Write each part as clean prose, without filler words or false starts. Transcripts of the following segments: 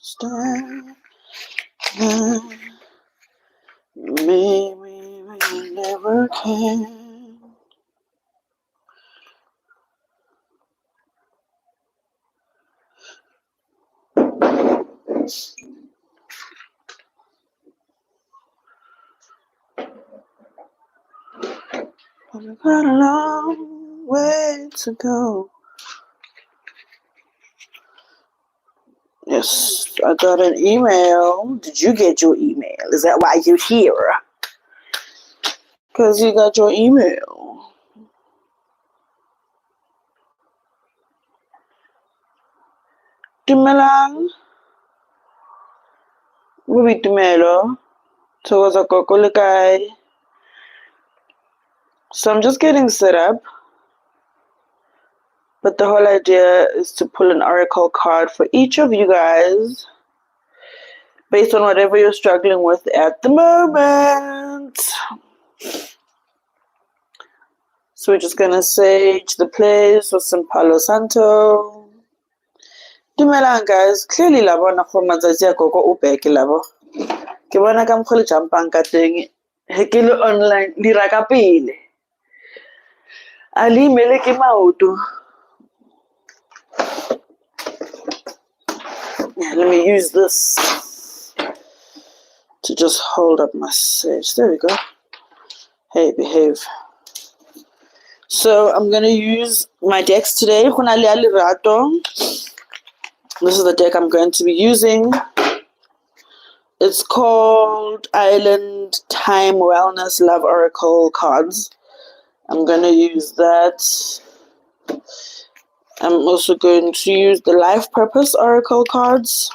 understand. Maybe we never can. We've got a long way to go. Yes, I got an email. Did you get your email? Is that why you're here? Because you got your email. Dumelang. Bubi Dumelo. Thokoza Gogo le kae? So I'm just getting set up. But the whole idea is to pull an oracle card for each of you guys based on whatever you're struggling with at the moment. So we're just gonna sage the place with some Palo Santo. Dumelang guys, clearly labo na go matsatsi a Gogo o beke labo. Ke bona ka mokgwa le jumpang ka teng he ke le online dira ka pele. A le imele ke maoto. Yeah, let me use this to just hold up my sage. There we go. Hey, behave. So I'm gonna use my decks today. This is the deck I'm going to be using. It's called Island Time Wellness Love Oracle cards. I'm gonna use that. I'm also going to use the Life Purpose Oracle cards.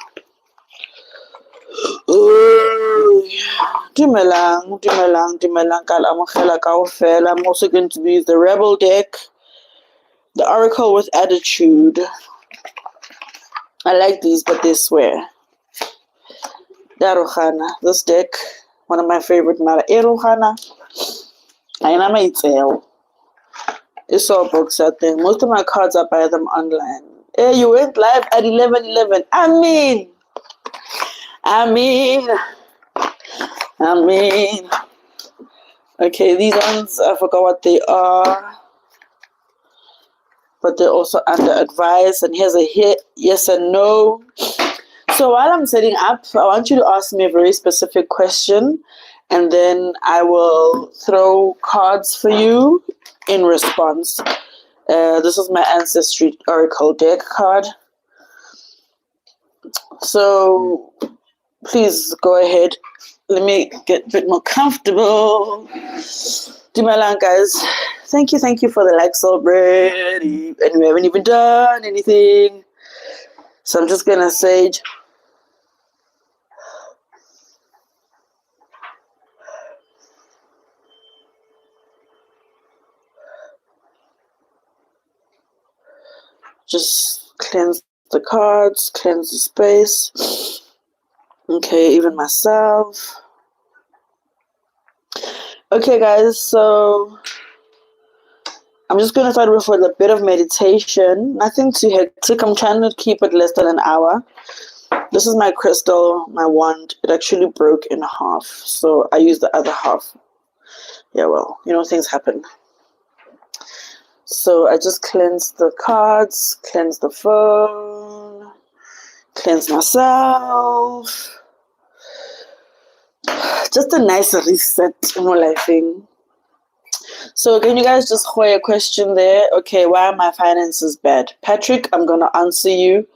Dumelang kalamogela kaofela. I'm also going to use the Rebel deck, the Oracle with Attitude. I like these, but they swear. Daruhana, this deck, one of my favorite Mara Eruhana. I am a tale. It's all books out there. Most of my cards I buy them online. Hey, you went live at 11:11. I mean. Okay, these ones, I forgot what they are. But they're also under advice. And here's a hit, yes and no. So while I'm setting up, I want you to ask me a very specific question. And then I will throw cards for you in response. This is my Ancestry Oracle deck card. So please go ahead. Let me get a bit more comfortable. Dumelang guys. Thank you for the likes already. And we haven't even done anything. So I'm just gonna sage. Just cleanse the cards, cleanse the space. Okay, even myself. Okay, guys, so I'm just going to start with a bit of meditation. Nothing too hectic. I'm trying to keep it less than an hour. This is my crystal, my wand. It actually broke in half, so I used the other half. Yeah, well, things happen. So I just cleanse the cards, cleanse the phone, cleanse myself. Just a nice reset in my life. So can you guys just hold a question there? Okay, why are my finances bad? Patrick, I'm going to answer you.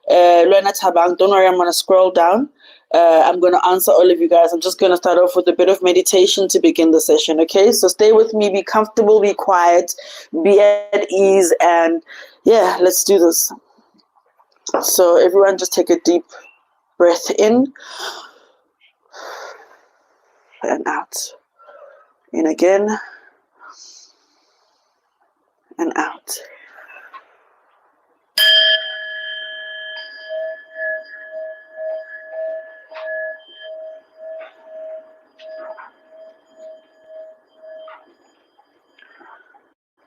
Tabang, don't worry, I'm going to scroll down. I'm going to answer all of you guys. I'm just going to start off with a bit of meditation to begin the session, okay? So stay with me, be comfortable, be quiet, be at ease, and yeah, let's do this. So everyone just take a deep breath in and out. In again and out.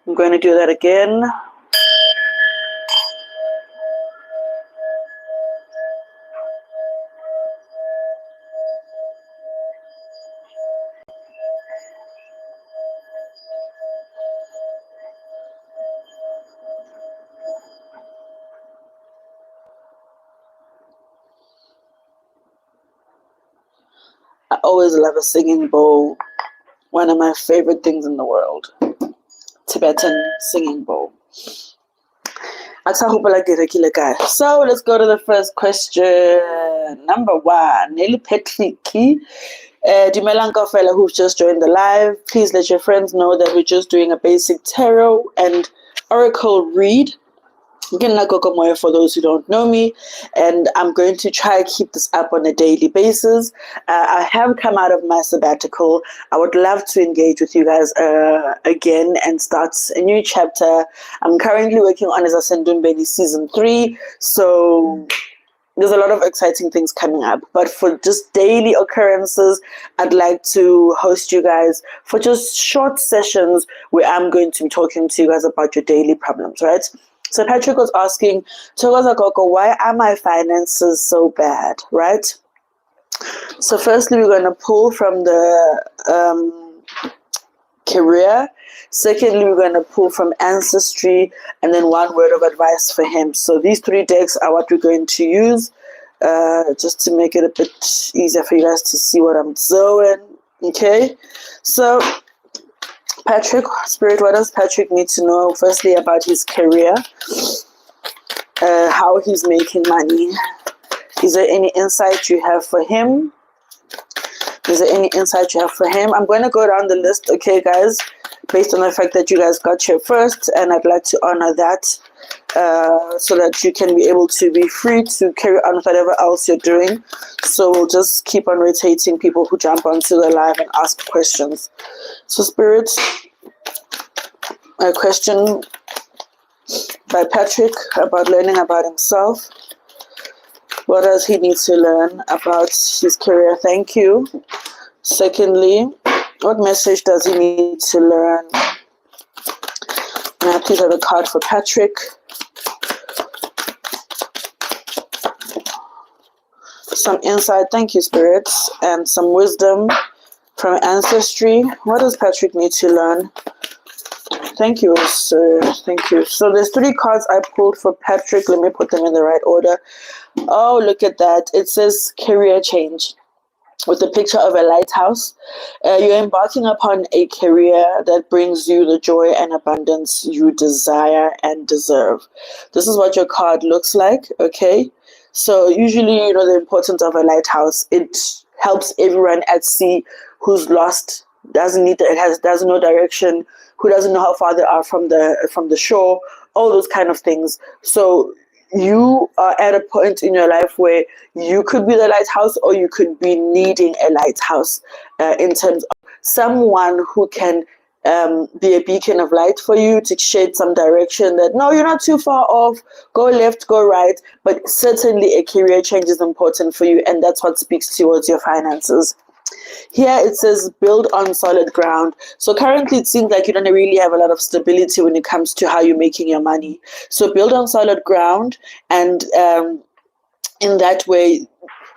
I'm going to do that again. I always love a singing bowl. One of my favorite things in the world. Tibetan singing bowl. So let's go to the first question. Number 1. Nelly Petliki. Dumelang kaofela who've just joined the live. Please let your friends know that we're just doing a basic tarot and oracle read. Gogo Moyo for those who don't know me, and I'm going to try to keep this up on a daily basis. I have come out of my sabbatical. I would love to engage with you guys again and start a new chapter. I'm currently working on Asendumbeni season 3, so there's a lot of exciting things coming up. But for just daily occurrences, I'd like to host you guys for just short sessions where I'm going to be talking to you guys about your daily problems, right? So Patrick was asking, Thokoza Gogo, why are my finances so bad, right? So firstly, we're going to pull from the career. Secondly, we're going to pull from ancestry, and then one word of advice for him. So these 3 decks are what we're going to use just to make it a bit easier for you guys to see what I'm doing. Okay, so Patrick, Spirit, what does Patrick need to know? Firstly, about his career, how he's making money. Is there any insight you have for him? Is there any insight you have for him? I'm going to go down the list, okay, guys, based on the fact that you guys got here first, and I'd like to honor that so that you can be able to be free to carry on with whatever else you're doing. So we'll just keep on rotating people who jump onto the live and ask questions. So Spirit, a question by Patrick about learning about himself. What does he need to learn about his career? Thank you. Secondly, what message does he need to learn? Now please have a card for Patrick. Some insight, thank you, spirits, and some wisdom from ancestry. What does Patrick need to learn? Thank you, sir. Thank you. So there's 3 cards I pulled for Patrick. Let me put them in the right order. Oh, look at that. It says career change with a picture of a lighthouse. You're embarking upon a career that brings you the joy and abundance you desire and deserve. This is what your card looks like, okay? So usually, you know, the importance of a lighthouse, it helps everyone at sea who's lost, doesn't know direction, who doesn't know how far they are from the shore, all those kind of things. So you are at a point in your life where you could be the lighthouse, or you could be needing a lighthouse in terms of someone who can be a beacon of light for you, to shade some direction that, no, you're not too far off, go left, go right, but certainly a career change is important for you, and that's what speaks towards your finances. Here it says build on solid ground. So currently it seems like you don't really have a lot of stability when it comes to how you're making your money. So build on solid ground, and in that way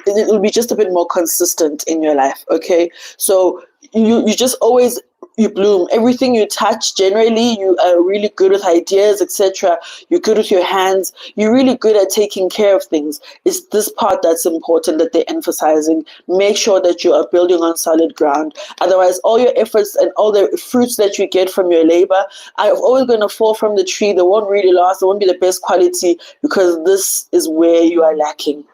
it will be just a bit more consistent in your life, okay? So you just always, you bloom. Everything you touch, generally, you are really good with ideas, etc. You're good with your hands. You're really good at taking care of things. It's this part that's important that they're emphasizing. Make sure that you are building on solid ground. Otherwise, all your efforts and all the fruits that you get from your labor are always going to fall from the tree. They won't really last. They won't be the best quality, because this is where you are lacking.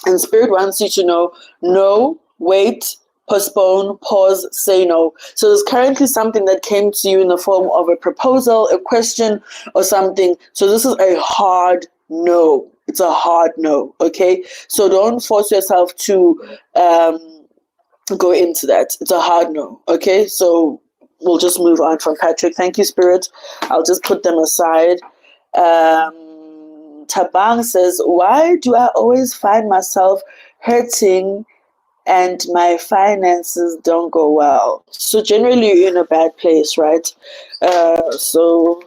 And Spirit wants you to know, no, wait, postpone, pause, say no. So there's currently something that came to you in the form of a proposal, a question, or something. So this is a hard no. It's a hard no, okay? So don't force yourself to go into that. It's a hard no, okay? So we'll just move on from Patrick. Thank you, Spirit. I'll just put them aside. Tabang says, why do I always find myself hurting and my finances don't go well? So generally you're in a bad place, right? So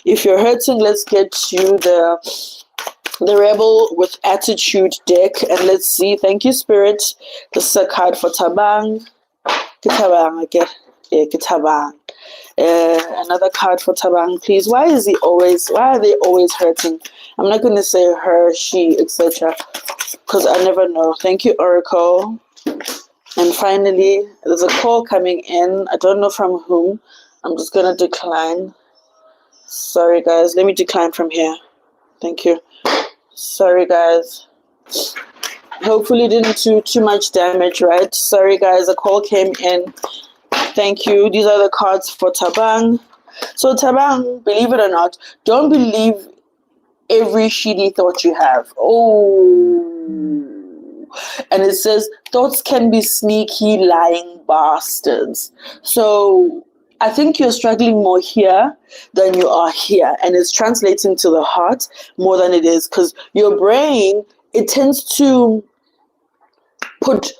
if you're hurting, let's get you the Rebel with Attitude deck, and let's see. Thank you, Spirit. This is a card for Tabang. Tabang again. Yeah, Tabang. Another card for Tabang, please. Why are they always hurting? I'm not going to say her, she, etc., because I never know. Thank you, Oracle. And finally, there's a call coming in. I don't know from whom. I'm just going to decline. Sorry, guys. Let me decline from here. Thank you. Sorry, guys. Hopefully didn't do too much damage, right? Sorry, guys. A call came in. Thank you. These are the cards for Tabang. So Tabang, believe it or not, don't believe every shitty thought you have. Oh. And it says, thoughts can be sneaky, lying bastards. So I think you're struggling more here than you are here. And it's translating to the heart more than it is, because your brain, it tends to put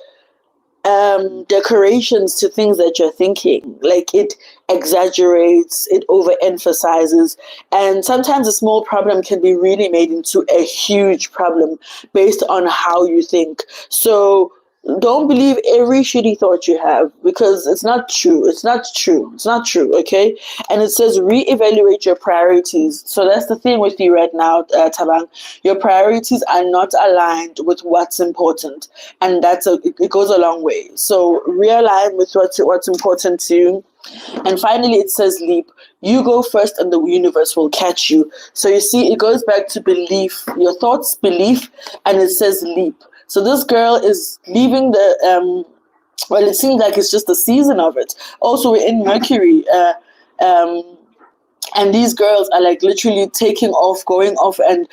decorations to things that you're thinking. Like, it exaggerates, it overemphasizes, and sometimes a small problem can be really made into a huge problem based on how you think. So don't believe every shitty thought you have, because it's not true. It's not true. It's not true, okay? And it says reevaluate your priorities. So that's the thing with you right now, Tabang. Your priorities are not aligned with what's important, and it goes a long way. So realign with what's important to you. And finally, it says leap. You go first and the universe will catch you. So you see, it goes back to belief, your thoughts, belief, and it says leap. So this girl is leaving the, well, it seems like it's just the season of it. Also, we're in Mercury, and these girls are like literally taking off, going off, and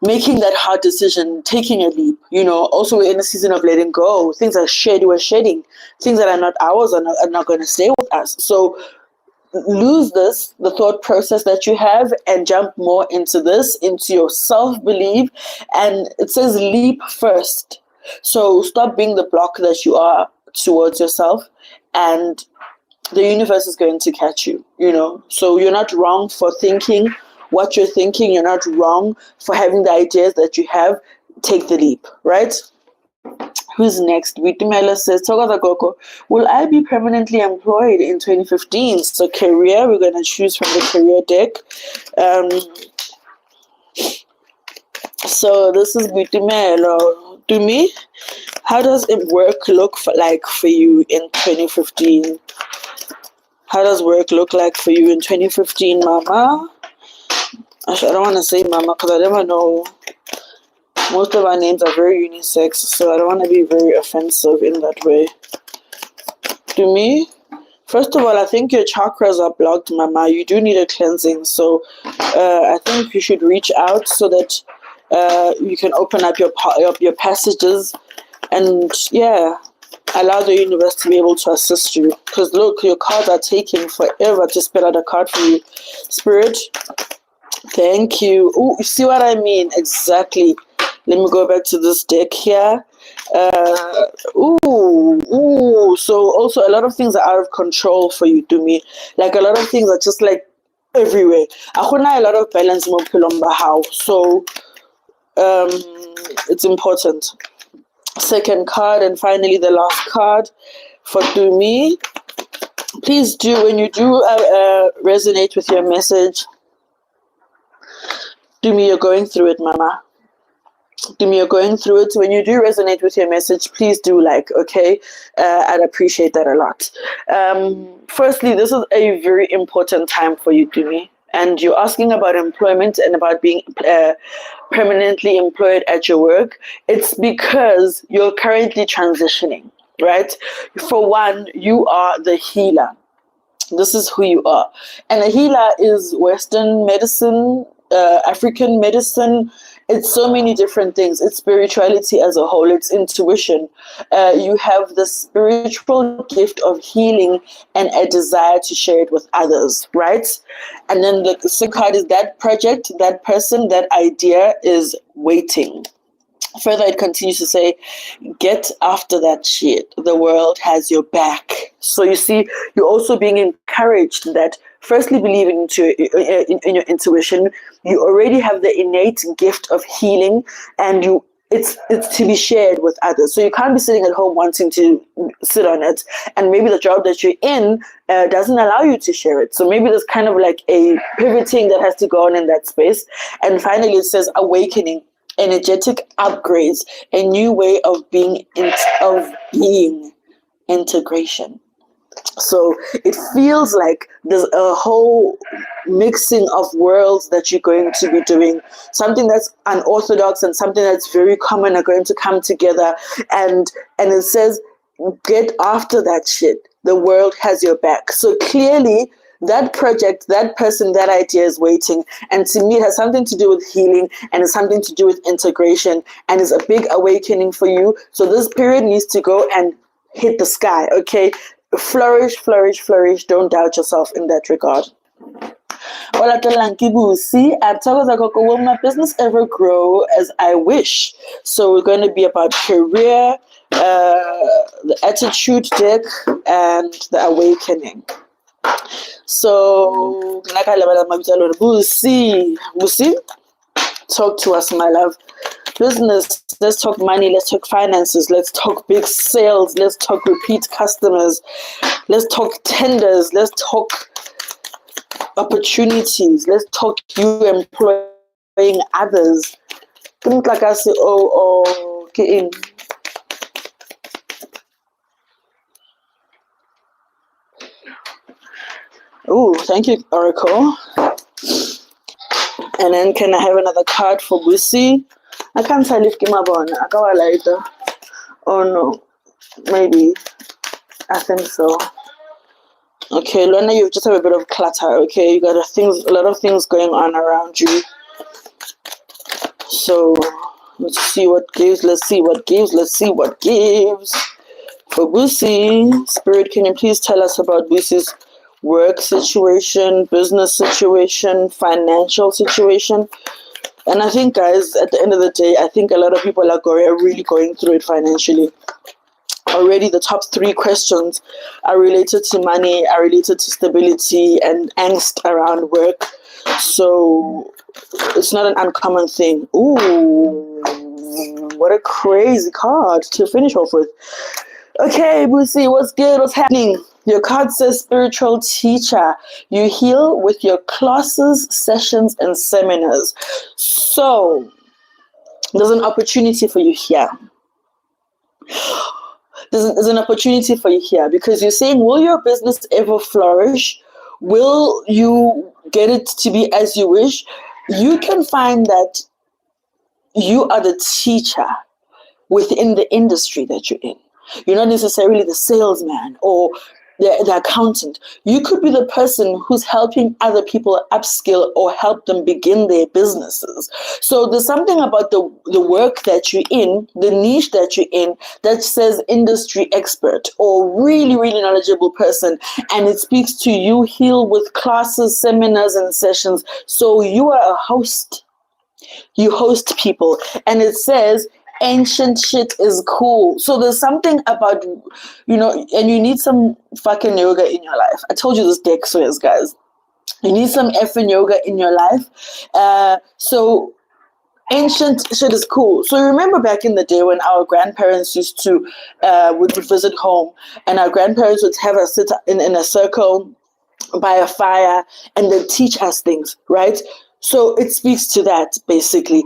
making that hard decision, taking a leap. Also, we're in a season of letting go. Things are we're shedding. Things that are not ours are not going to stay with us. So lose the thought process that you have, and jump more into your self-belief. And it says leap first. So stop being the block that you are towards yourself, and the universe is going to catch you. So you're not wrong for thinking what you're thinking. You're not wrong for having the ideas that you have. Take the leap, right? Who's next? Vitumela says, Togoza Gogo, will I be permanently employed in 2015? So career, we're going to choose from the career deck. So this is Vitumela. To me, how does it work look like for you in 2015? How does work look like for you in 2015, Mama? Actually, I don't want to say Mama because I never know. Most of our names are very unisex, so I don't want to be very offensive in that way. To me, first of all, I think your chakras are blocked, Mama. You do need a cleansing, so I think you should reach out so that you can open up your passages, and allow the universe to be able to assist you. Because look, your cards are taking forever to spell out a card for you. Spirit, thank you. Oh, you see what I mean? Exactly. Let me go back to this deck here. So also a lot of things are out of control for you, to me. Like, a lot of things are just like everywhere. A lot of balance mo philomba how. So it's important. Second card, and finally the last card for Dumi. Please do, when you do resonate with your message, Dumi, you're going through it, Mama. Dumi, you're going through it. When you do resonate with your message, please do okay? I'd appreciate that a lot. Firstly, this is a very important time for you, Dumi. And you're asking about employment and about being permanently employed at your work. It's because you're currently transitioning, right? For one, you are the healer. This is who you are. And a healer is Western medicine, African medicine. It's so many different things. It's spirituality as a whole. It's intuition. You have the spiritual gift of healing and a desire to share it with others, right? And then the second card is that project, that person, that idea is waiting. Further, it continues to say, get after that shit. The world has your back. So you see, you're also being encouraged that, firstly, believing in your intuition. You already have the innate gift of healing, and it's to be shared with others. So you can't be sitting at home wanting to sit on it, and maybe the job that you're in doesn't allow you to share it. So maybe there's kind of like a pivoting that has to go on in that space. And finally, it says awakening. energetic upgrades, a new way of being integration. So it feels like there's a whole mixing of worlds that you're going to be doing. Something that's unorthodox and something that's very common are going to come together. And it says, get after that shit. The world has your back. So clearly, that project, that person, that idea is waiting. And to me, it has something to do with healing and it's something to do with integration and it's a big awakening for you. So this period needs to go and hit the sky, okay? Flourish, flourish, flourish. Don't doubt yourself in that regard. Will my business ever grow as I wish? So we're going to be about career, the attitude deck, and the awakening. So, Booy, talk to us, my love. Business, let's talk money, let's talk finances, let's talk big sales, let's talk repeat customers, let's talk tenders, let's talk opportunities, let's talk you employing others. Think like I say, get in. Oh, thank you, Oracle. And then can I have another card for Booy? I can't tell if Kimabon. I got later. Oh no. Maybe. I think so. Okay, Lorna, you've just have a bit of clutter, okay? You got a lot of things going on around you. So let's see what gives, let's see what gives. For Booy, Spirit, can you please tell us about Booy's work situation, business situation, financial situation? And I think, guys, at the end of the day, I think a lot of people are really going through it financially. Already the top 3 questions are related to money, are related to stability and angst around work. So it's not an uncommon thing. Ooh, what a crazy card to finish off with. Okay, Booy, what's good? What's happening? Your card says spiritual teacher. You heal with your classes, sessions, and seminars. So there's an opportunity for you here. There's an opportunity for you here because you're saying, will your business ever flourish? Will you get it to be as you wish? You can find that you are the teacher within the industry that you're in. You're not necessarily the salesman or the accountant. You could be the person who's helping other people upskill or help them begin their businesses. So there's something about the work that you're in, the niche that you're in, that says industry expert or really, really knowledgeable person. And it speaks to you heal with classes, seminars, and sessions. So you are a host. You host people. And it says ancient shit is cool. So there's something about, and you need some fucking yoga in your life. I told you this deck swears, guys. You need some effing yoga in your life. So ancient shit is cool. So remember back in the day when our grandparents used to would visit home and our grandparents would have us sit in a circle by a fire and they'd teach us things, right? So it speaks to that, basically.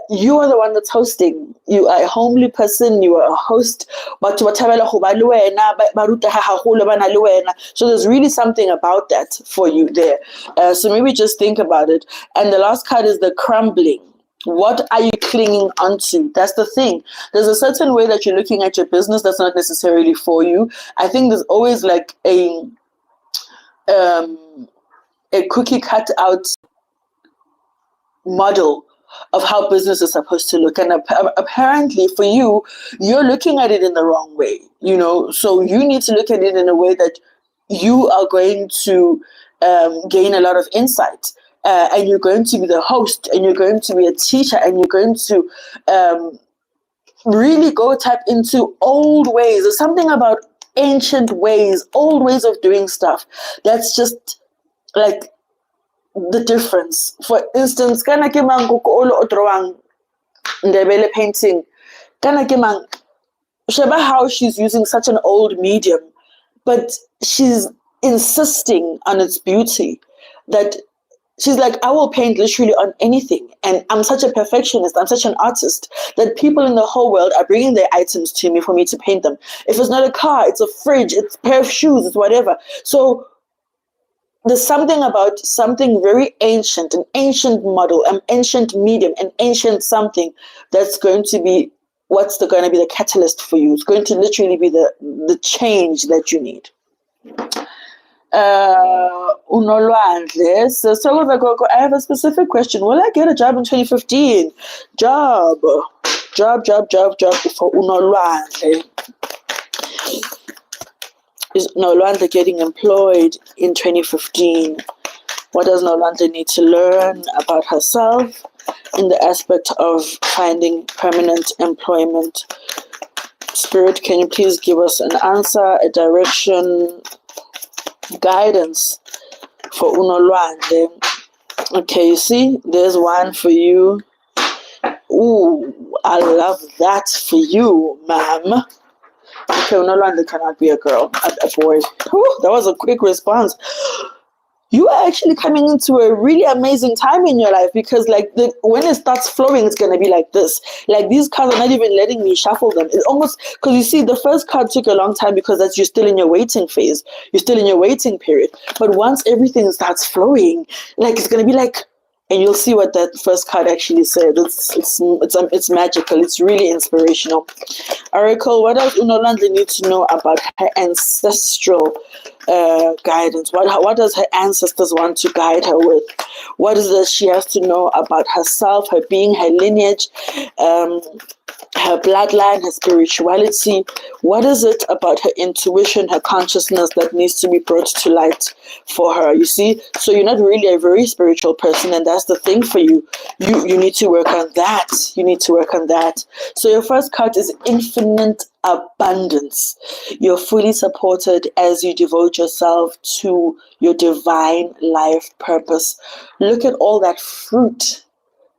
You are the one that's hosting. You are a homely person. You are a host. So there's really something about that for you there. So maybe just think about it. And the last card is the crumbling. What are you clinging onto? That's the thing. There's a certain way that you're looking at your business that's not necessarily for you. I think there's always like a cookie cut out model of how business is supposed to look, and apparently for you, you're looking at it in the wrong way, so you need to look at it in a way that you are going to gain a lot of insight, and you're going to be the host, and you're going to be a teacher, and you're going to really go tap into old ways. There's something about ancient ways, old ways of doing stuff that's just like the difference. For instance, kana ke mang go olo otrowang ndebele painting, kana ke mang sheba how she's using such an old medium, but she's insisting on its beauty, that She's like, I will paint literally on anything. And I'm such a perfectionist. I'm such an artist that people in the whole world are bringing their items to me for me to paint them. If it's not a car, it's a fridge, it's a pair of shoes, it's whatever. So there's something about something very ancient, an ancient model, an ancient medium, an ancient something that's going to be going to be the catalyst for you. It's going to literally be the change that you need. Unolwandle. So Gogo, I have a specific question. Will I get a job in 2015? Job for Unolwandle. Is Nolwandle getting employed in 2015? What does Nolwandle need to learn about herself in the aspect of finding permanent employment? Spirit, can you please give us an answer, a direction, guidance for Unolwandle? Okay, you see, there's one for you. Ooh, I love that for you, ma'am. Okay, Unolwandle cannot be a girl, a boy. Whew, that was a quick response. You are actually coming into a really amazing time in your life, because when it starts flowing, it's going to be like this. Like, these cards are not even letting me shuffle them. It's almost, because you see, the first card took a long time because you're still in your waiting phase. You're still in your waiting period. But once everything starts flowing, it's going to be like, and you'll see what that first card actually said. It's magical. It's really inspirational. Oracle, what does Unolwandle need to know about her ancestral guidance? What does her ancestors want to guide her with? What is it she has to know about herself, her being, her lineage, her bloodline, her spirituality? What is it about her intuition, her consciousness that needs to be brought to light for her? You see, so you're not really a very spiritual person, and that's the thing for you. You need to work on that. You need to work on that. So your first card is infinite abundance. You're fully supported as you devote yourself to your divine life purpose. Look at all that fruit.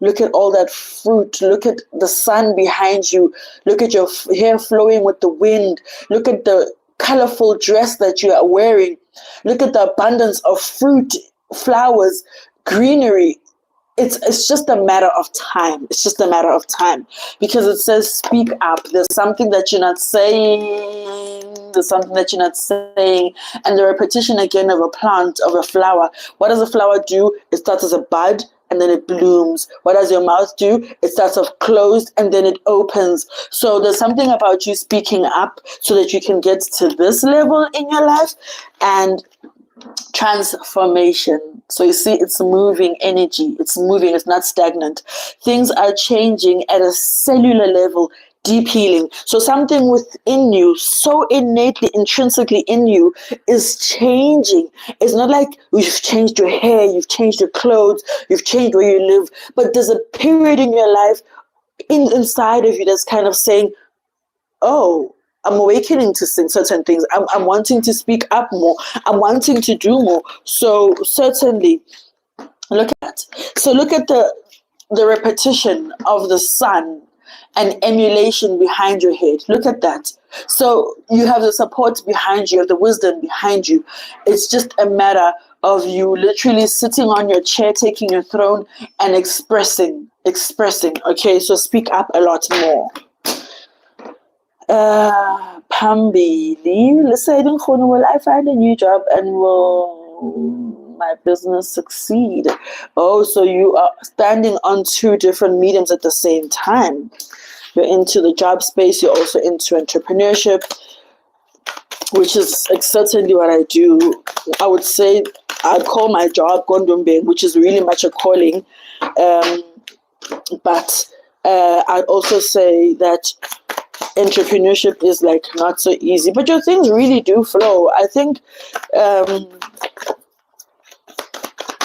Look at all that fruit. Look at the sun behind you. Look at your hair flowing with the wind. Look at the colorful dress that you are wearing. Look at the abundance of fruit, flowers, greenery. It's just a matter of time. It's just a matter of time, because it says speak up. There's something that you're not saying. There's something that you're not saying. And the repetition again of a plant, of a flower. What does a flower do? It starts as a bud and then it blooms. What does your mouth do? It starts off closed and then it opens. So there's something about you speaking up so that you can get to this level in your life. And transformation. So you see, it's moving energy. It's moving. It's not stagnant. Things are changing at a cellular level. Deep healing. So something within you, so innately, intrinsically in you, is changing. It's not like you've changed your hair, you've changed your clothes, you've changed where you live, but there's a period in your life inside of you that's kind of saying, oh, I'm awakening to certain things. I'm wanting to speak up more. I'm wanting to do more. So certainly, look at the repetition of the sun and emulation behind your head. Look at that. So you have the support behind you, you have the wisdom behind you. It's just a matter of you literally sitting on your chair, taking your throne and expressing. Okay, so speak up a lot more. Pambili, listen, will I find a new job and will my business succeed? Oh, so you are standing on two different mediums at the same time. You're into the job space, you're also into entrepreneurship, which is certainly what I do. I would say I'd call my job Gondombe, which is really much a calling. But I'd also say that entrepreneurship is not so easy, but your things really do flow. I think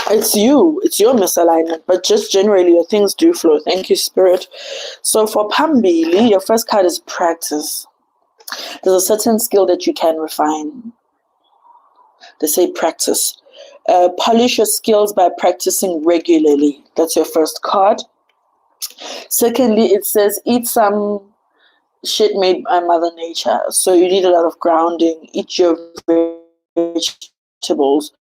it's your misalignment, but just generally your things do flow. Thank you, Spirit. So for Pambili, your first card is practice. There's a certain skill that you can refine. They say practice. Polish your skills by practicing regularly. That's your first card. Secondly, it says eat some shit made by Mother Nature. So you need a lot of grounding. Eat your vegetables.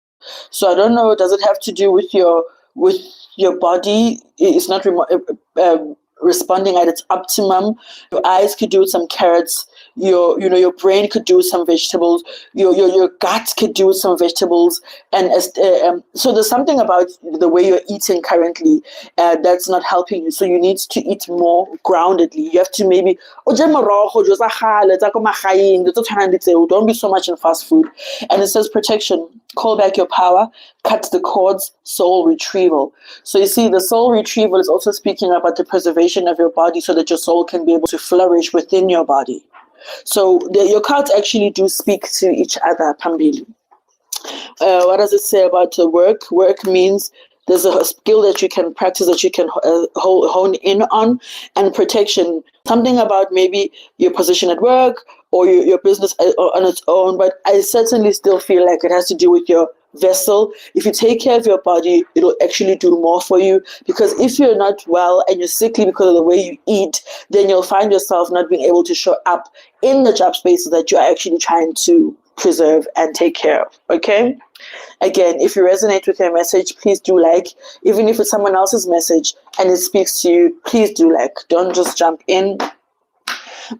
So I don't know, does it have to do with your with your body is not responding at its optimum. Your eyes could do with some carrots. Your brain could do with some vegetables. Your gut could do with some vegetables. And so there's something about the way you're eating currently that's not helping you. So you need to eat more groundedly. You have to maybe don't be so much in fast food. And it says protection. Call back your power, cut the cords, soul retrieval. So you see, the soul retrieval is also speaking about the preservation of your body so that your soul can be able to flourish within your body. So your cards actually do speak to each other, Pambili. What does it say about the work? Work means there's a skill that you can practice, that you can hone in on. And protection, something about maybe your position at work or your business on its own. But I certainly still feel like it has to do with your vessel. If you take care of your body, it'll actually do more for you. Because if you're not well and you're sickly because of the way you eat, then you'll find yourself not being able to show up in the job spaces that you're actually trying to preserve and take care of. Okay? Again, if you resonate with your message, please do like. Even if it's someone else's message and it speaks to you, please do like. Don't just jump in.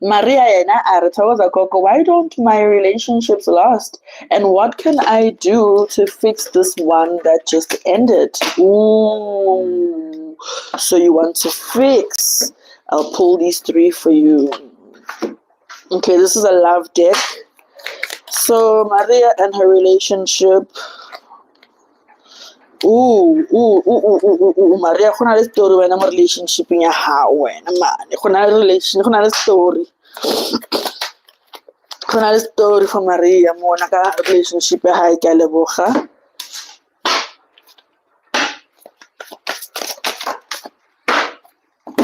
Maria yena arithokoza Gogo, why don't my relationships last? And what can I do to fix this one that just ended? Ooh. So you want to fix. I'll pull these three for you. Okay, this is a love deck. So Maria and her relationship. Maria, go na le story wena mo relationship ya hao wena man. Go na le story. Go na le story for Maria mo na ka relationship ya hae ke a leboga.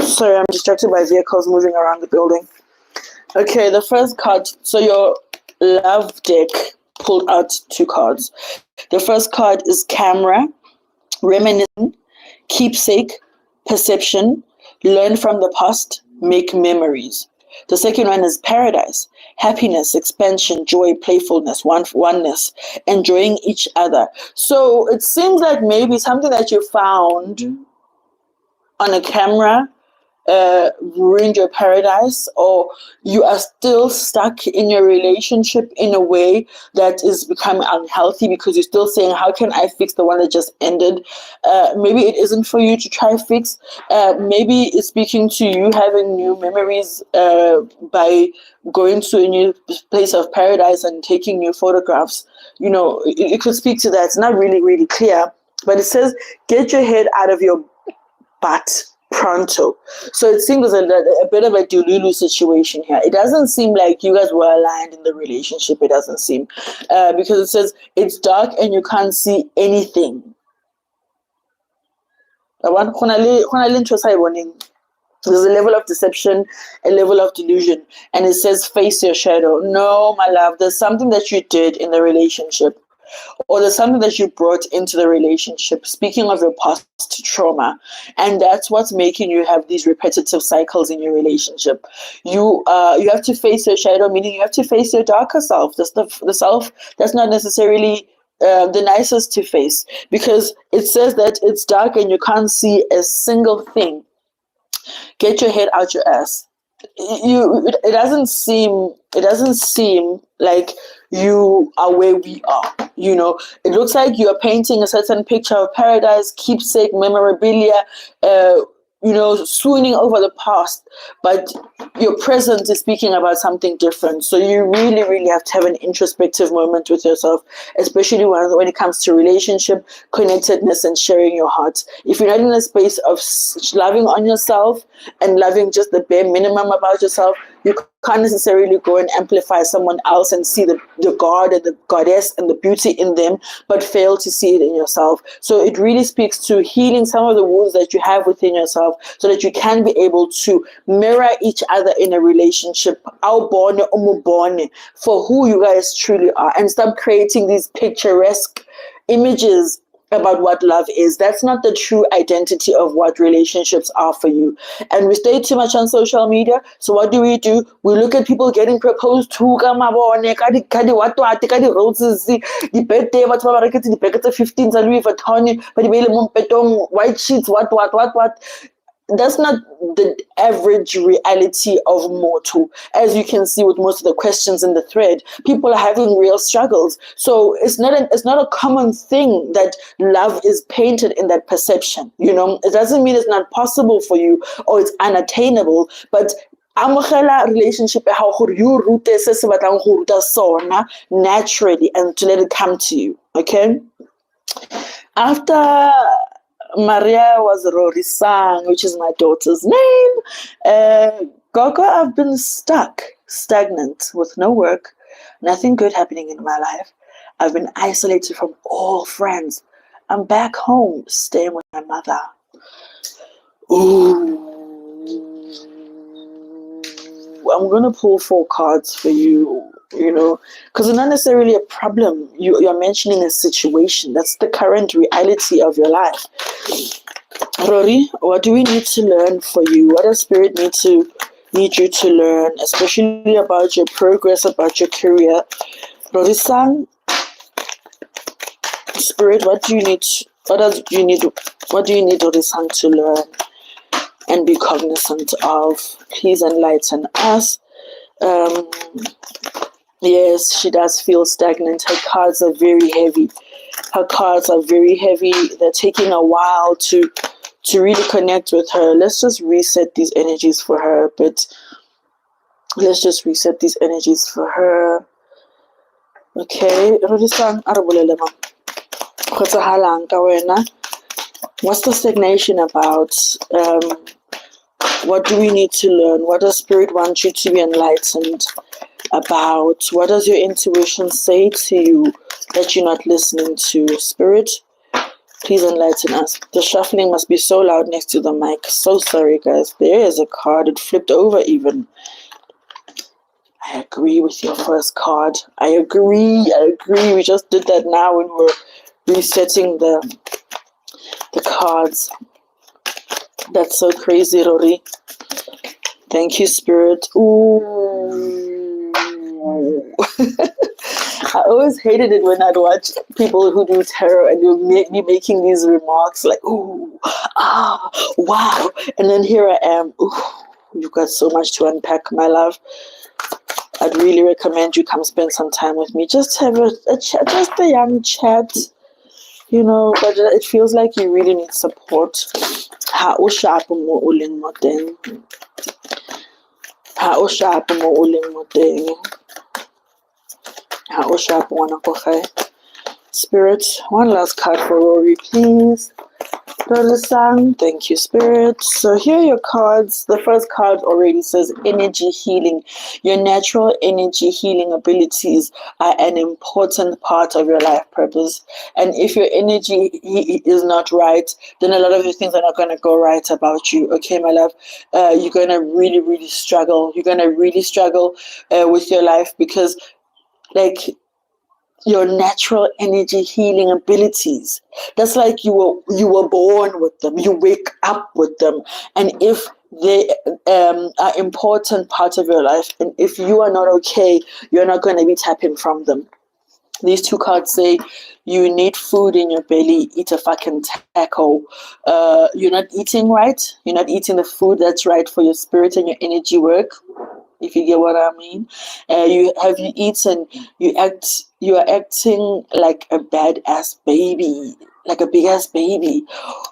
Sorry, I'm distracted by vehicles moving around the building. Okay, the first card. So your love deck pulled out two cards. The first card is camera, reminiscing, keepsake, perception, learn from the past, make memories. The second one is paradise, happiness, expansion, joy, playfulness, oneness, enjoying each other. So it seems like maybe something that you found on a camera ruined your paradise, or you are still stuck in your relationship in a way that is becoming unhealthy because you're still saying, how can I fix the one that just ended? Maybe it isn't for you to try fix. Maybe it's speaking to you having new memories by going to a new place of paradise and taking new photographs. You know, it could speak to that. It's not really, really clear, but it says, get your head out of your butt pronto. So it seems a bit of a Dululu situation here. It doesn't seem like you guys were aligned in the relationship. It doesn't seem. Because it says it's dark and you can't see anything. There's a level of deception, a level of delusion. And it says face your shadow. No, my love, there's something that you did in the relationship, or there's something that you brought into the relationship, speaking of your past trauma, and that's what's making you have these repetitive cycles in your relationship. You have to face your shadow, meaning you have to face your darker self, the self that's not necessarily the nicest to face, because it says that it's dark and you can't see a single thing. Get your head out your ass. It doesn't seem like you are where we are. You know, it looks like you are painting a certain picture of paradise, keepsake, memorabilia, swooning over the past, but your present is speaking about something different. So you really, really have to have an introspective moment with yourself, especially when it comes to relationship, connectedness, and sharing your heart. If you're not in a space of loving on yourself and loving just the bare minimum about yourself, you can't necessarily go and amplify someone else and see the god and the goddess and the beauty in them, but fail to see it in yourself. So it really speaks to healing some of the wounds that you have within yourself so that you can be able to mirror each other in a relationship for who you guys truly are, and stop creating these picturesque images about what love is. That's not the true identity of what relationships are for you. And we stay too much on social media. So what do? We look at people getting proposed to, roses, the birthday, the birthday 15, Louis Vuitton, white sheets, what. That's not the average reality of mortal. As you can see with most of the questions in the thread, people are having real struggles. So it's not a common thing that love is painted in that perception. It doesn't mean it's not possible for you or it's unattainable, but amogela relationship you root naturally and to let it come to you. Okay. After Maria was Rori sang, which is my daughter's name. Gogo, I've been stagnant with no work, nothing good happening in my life. I've been isolated from all friends. I'm back home, staying with my mother. Ooh. I'm going to pull 4 cards for you, because it's not necessarily a problem. You're mentioning a situation. That's the current reality of your life. Rori, what do we need to learn for you? What does Spirit need you to learn, especially about your progress, about your career? Rori-san, Spirit, what do you need Rori-san to learn and be cognizant of? Please enlighten us. Yes, she does feel stagnant. Her cards are very heavy. They're taking a while to really connect with her. Let's just reset these energies for her. Okay, Rodi-san, what's the stagnation about? What do we need to learn? What does Spirit want you to be enlightened about? What does your intuition say to you that you're not listening to? Spirit, please enlighten us. The shuffling must be so loud next to the mic. So sorry, guys. There is a card. It flipped over even. I agree with your first card. I agree. We just did that now when we're resetting the cards. That's so crazy, Rori. Thank you, Spirit. Ooh. I always hated it when I'd watch people who do tarot and they'll be making these remarks like, ooh, wow. And then here I am. Ooh, you've got so much to unpack, my love. I'd really recommend you come spend some time with me. Just have a chat, just a young chat. But it feels like you really need support. Ha o sharp mo uling mo teng. Ha o sharp mo uling mo teng. Ha o sharp wana ko kay. Spirit, one last card for Rori, please. Rori-san, thank you, Spirit. So here are your cards. The first card already says energy healing. Your natural energy healing abilities are an important part of your life purpose. And if your energy is not right, then a lot of the things are not going to go right about you. Okay, my love? You're going to really, really struggle. You're going to really struggle with your life because, your natural energy healing abilities. That's like you were born with them. You wake up with them. And if they are important part of your life, and if you are not okay, you're not going to be tapping from them. These 2 cards say you need food in your belly, eat a fucking taco. You're not eating right. You're not eating the food that's right for your spirit and your energy work, if you get what I mean. You eaten, you are acting like a badass baby, like a big ass baby.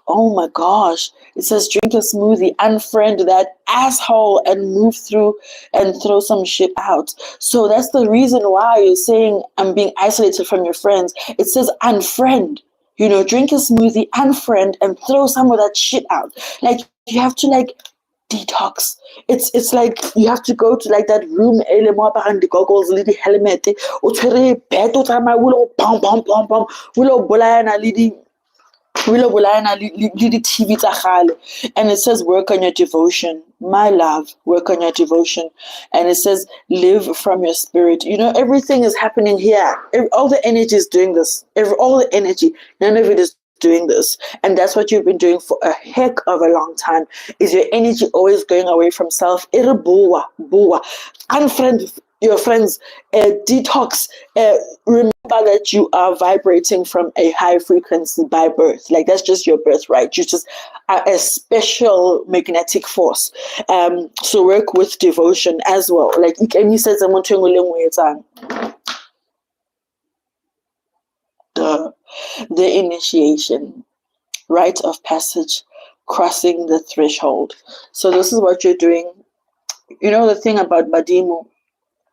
Oh my gosh. It says drink a smoothie, unfriend that asshole and move through and throw some shit out. So that's the reason why you're saying I'm being isolated from your friends. It says unfriend. Drink a smoothie, unfriend, and throw some of that shit out. You have to detox. It's like you have to go to that room the goggles, the helmet, and it says work on your devotion, my love, work on your devotion. And it says live from your spirit. Everything is happening here. All the energy is doing this. All the energy, none of it is doing this, and that's what you've been doing for a heck of a long time, is your energy always going away from self. Unfriend your friends, detox, remember that you are vibrating from a high frequency by birth. Like, that's just your birthright. You just are a special magnetic force. So work with devotion as well. Like, and you said someone the initiation, rite of passage, crossing the threshold. So this is what you're doing. You know, the thing about Badimu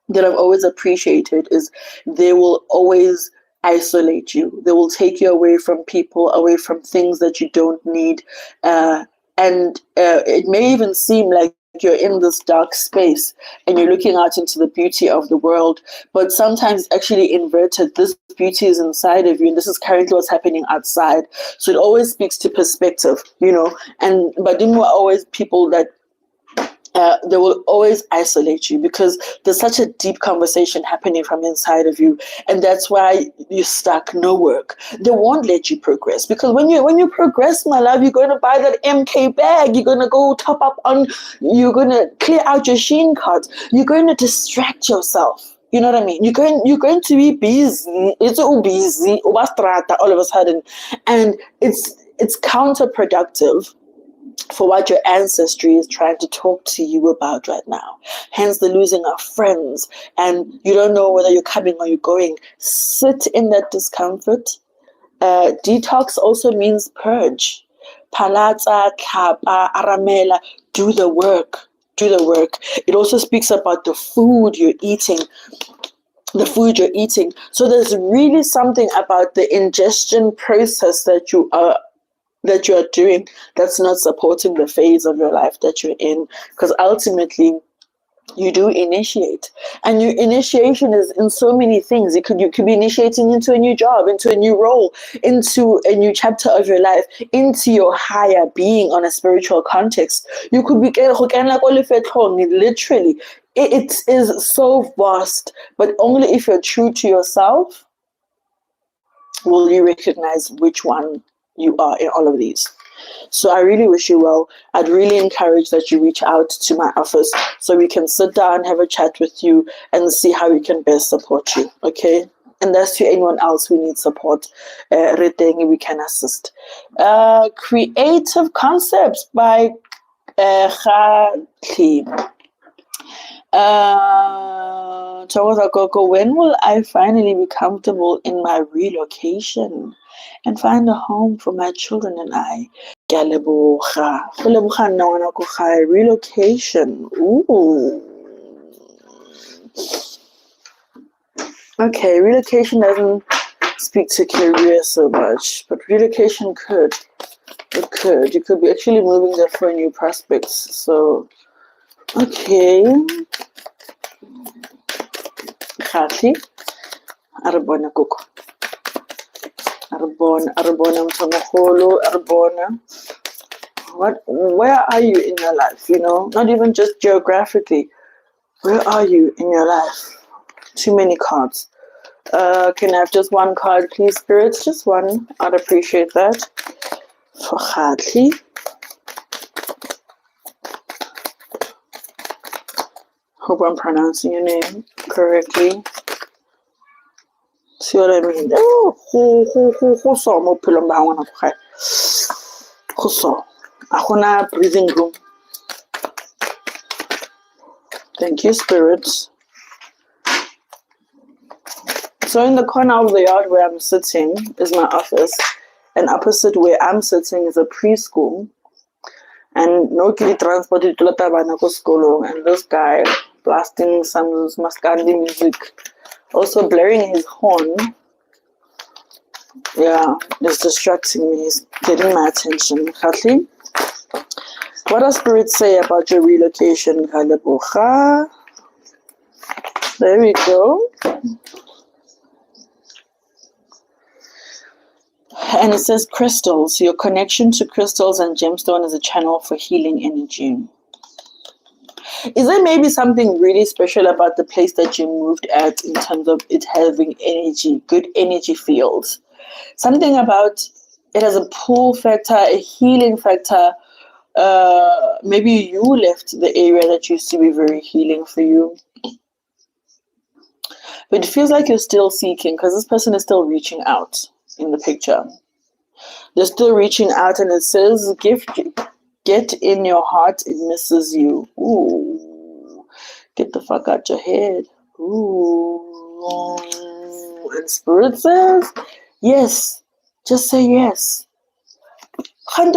that I've always appreciated is they will always isolate you. They will take you away from people, away from things that you don't need. And it may even seem like you're in this dark space and you're looking out into the beauty of the world, but sometimes it's actually inverted. This beauty is inside of you, and this is currently what's happening outside. So it always speaks to perspective, you know. And Badimu are always people that they will always isolate you because there's such a deep conversation happening from inside of you, and that's why you're stuck. No work. They won't let you progress because when you progress, my love, you're going to buy that MK bag. You're going to go top up on. You're going to clear out your Shein cards. You're going to distract yourself. You know what I mean? You're going to be busy. It's all busy. All of a sudden, and it's counterproductive for what your ancestry is trying to talk to you about right now. Hence the losing of friends, and you don't know whether you're coming or you're going. Sit in that discomfort. Detox also means purge. Palata, kapa, aramela, do the work. Do the work. It also speaks about the food you're eating. So there's really something about the ingestion process that you are doing that's not supporting the phase of your life that you're in, because ultimately you do initiate, and your initiation is in so many things. You could be initiating into a new job, into a new role, into a new chapter of your life, into your higher being on a spiritual context. You could be literally. It is so vast, but only if you're true to yourself will you recognize which one you are in all of these. So I really wish you well. I'd really encourage that you reach out to my office so we can sit down, have a chat with you, and see how we can best support you. Okay? And that's to anyone else who needs support. We can assist. Creative Concepts by Khati. Gogo, when will I finally be comfortable in my relocation and find a home for my children and I? Relocation. Ooh. Okay, relocation doesn't speak to career so much, but relocation could. It could. You could be actually moving there for new prospects. So, okay. Khati. Arbona Gogo. Arbona Mtamaholo, Arbona. Where are you in your life? You know, not even just geographically. Where are you in your life? Too many cards. Can I have just one card, please, spirits? Just one. I'd appreciate that. For Khati. Hope I'm pronouncing your name correctly. See what I mean? Breathing room. Thank you, spirits. So in the corner of the yard where I'm sitting is my office, and opposite where I'm sitting is a preschool. And no kid transported to Tabang school, and this guy blasting some Maskandi music, also blaring his horn. Yeah, it's distracting me. He's getting my attention. Khati, what does Spirit say about your relocation, Kalebucha? There we go. And it says crystals. Your connection to crystals and gemstone is a channel for healing energy. Is there maybe something really special about the place that you moved at in terms of it having energy, good energy fields? Something about it has a pull factor, a healing factor. Maybe you left the area that used to be very healing for you. But it feels like you're still seeking because this person is still reaching out in the picture. They're still reaching out, and it says, get in your heart, it misses you. Ooh. Get the fuck out your head. Ooh. And Spirit says, yes. Just say yes. Because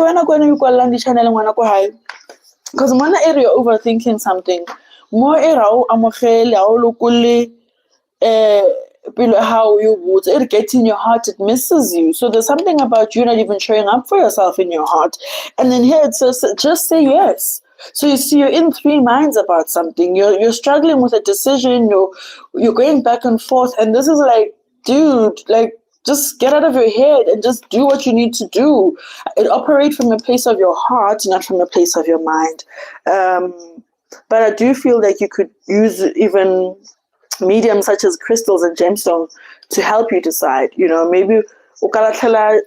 when area overthinking something, more era amogele how you would it get in your heart, it misses you. So there's something about you not even showing up for yourself in your heart. And then here it says, just say yes. So you see, you're in three minds about something. You're struggling with a decision. You're going back and forth. And this is like, dude, like, just get out of your head and just do what you need to do. It operates from a place of your heart, not from a place of your mind. But I do feel like you could use even mediums such as crystals and gemstones to help you decide. You know, maybe ukalathela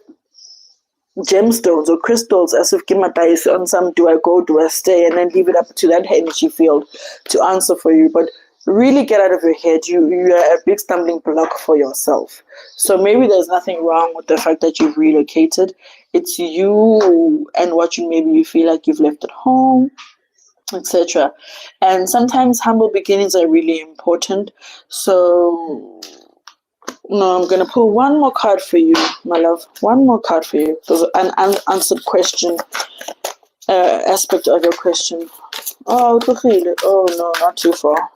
gemstones or crystals as if gimatayis on some, do I go, do I stay, and then leave it up to that energy field to answer for you. But really get out of your head. You are a big stumbling block for yourself. So maybe there's nothing wrong with the fact that you've relocated. It's you and what you feel like you've left at home, etc. And sometimes humble beginnings are really important. So no, I'm going to pull one more card for you, my love. One more card for you. There's an unanswered question, aspect of your question. Oh, no, not too far.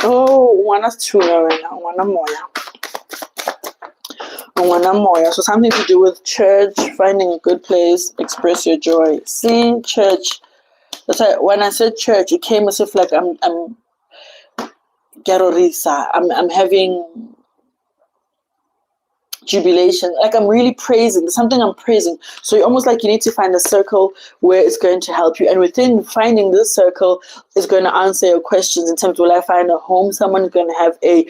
Oh, one tuna right now. One moya. So something to do with church, finding a good place, express your joy. See, church. That's why when I said church, it came as if like I'm having jubilation, like I'm really praising. There's something I'm praising. So you're almost like you need to find a circle where it's going to help you. And within finding this circle is going to answer your questions in terms of, will I find a home? Someone is going to have a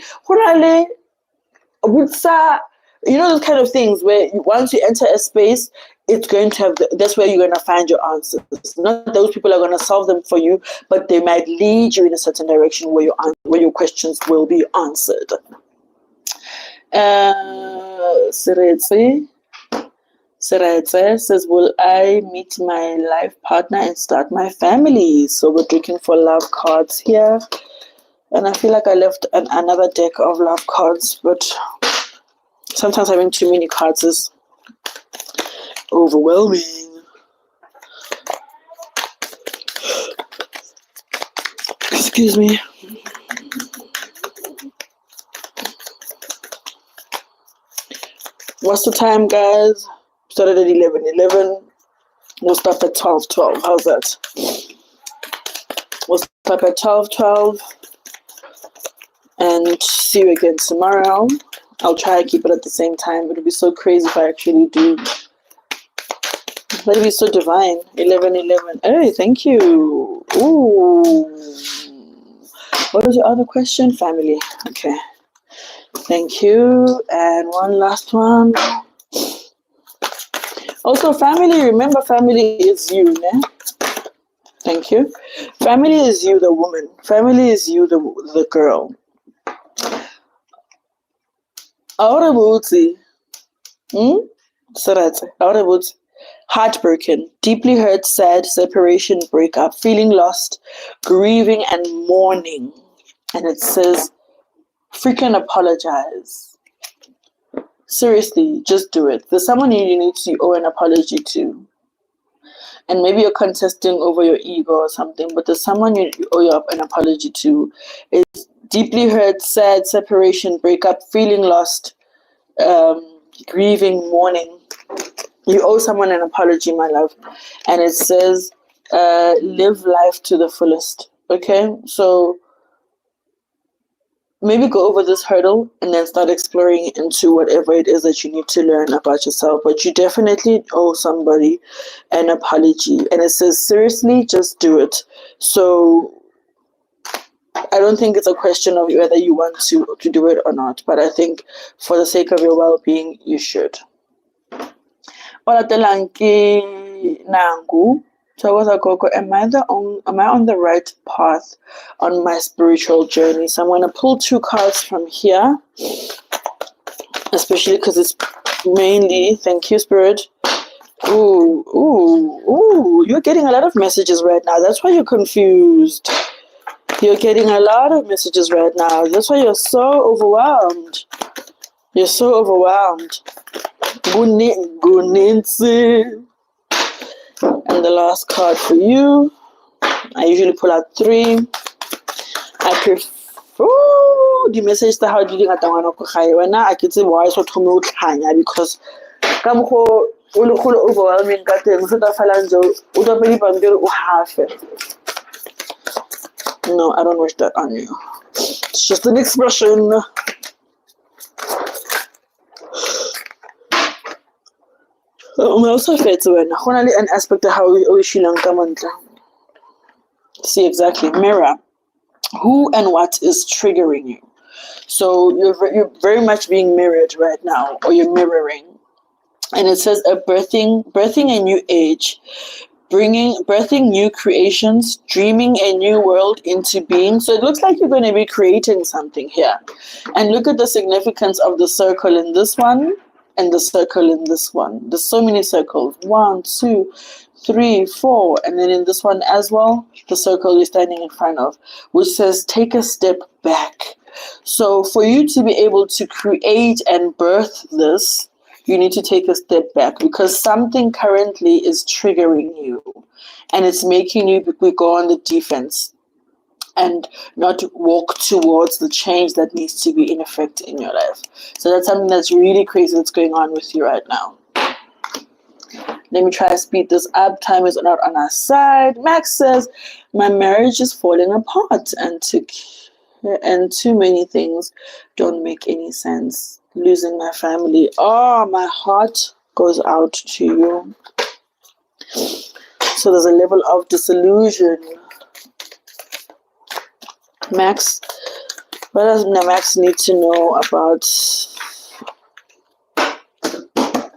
you know, those kind of things where once you enter a space, it's going to have, that's where you're going to find your answers. Not those people are going to solve them for you, but they might lead you in a certain direction where your questions will be answered. Seretse says, will I meet my life partner and start my family? So we're looking for love cards here. And I feel like I left another deck of love cards, but sometimes having too many cards is overwhelming. Excuse me. What's the time, guys? Started at 11:11. We'll stop at 12:12. How's that? We'll stop at 12:12 and see you again tomorrow. I'll try to keep it at the same time. It'll be so crazy if I actually do. That'll be so divine. 11:11. Hey, thank you. Ooh. What was your other question? Family. Okay. Thank you. And one last one. Also, family, remember, family is you, né? Thank you. Family is you, the woman. Family is you, the girl. Heartbroken, deeply hurt, sad, separation, breakup, feeling lost, grieving, and mourning. And it says, freaking apologize. Seriously, just do it. There's someone you need to owe an apology to. And maybe you're contesting over your ego or something, but there's someone you owe an apology to. It's deeply hurt, sad, separation, breakup, feeling lost, grieving, mourning. You owe someone an apology, my love. And it says, live life to the fullest. Okay? So maybe go over this hurdle and then start exploring into whatever it is that you need to learn about yourself. But you definitely owe somebody an apology. And it says, seriously, just do it. So I don't think it's a question of whether you want to do it or not, but I think for the sake of your well-being, you should. Nangu. So I was like, Gogo, am I on the right path on my spiritual journey? So I'm gonna pull 2 cards from here, especially because it's mainly, thank you, Spirit. Ooh, you're getting a lot of messages right now. That's why you're confused. You're getting a lot of messages right now. That's why you're so overwhelmed. You're so overwhelmed. Gunitsi. And the last card for you. I usually pull out 3. I prefer the message that how did you get when I can say why so to me because come overwhelming ka teng se ta fela nje o tla pedi pampiri o hafe. No, I don't wish that on you. It's just an expression. Also an aspect of how we see exactly. Mirror. Who and what is triggering you? So you're very much being mirrored right now, or you're mirroring. And it says birthing a new age, birthing new creations, dreaming a new world into being. So it looks like you're going to be creating something here. And look at the significance of the circle in this one and the circle in this one. There's so many circles. 1, 2, 3, 4. And then in this one as well, the circle you're standing in front of, which says take a step back. So for you to be able to create and birth this, you need to take a step back because something currently is triggering you and it's making you go on the defense and not walk towards the change that needs to be in effect in your life. So that's something that's really crazy that's going on with you right now. Let me try to speed this up. Time is not on our side. Max says, my marriage is falling apart and too many things don't make any sense. Losing my family. Oh, my heart goes out to you. So there's a level of disillusion. Max, what does Max need to know about?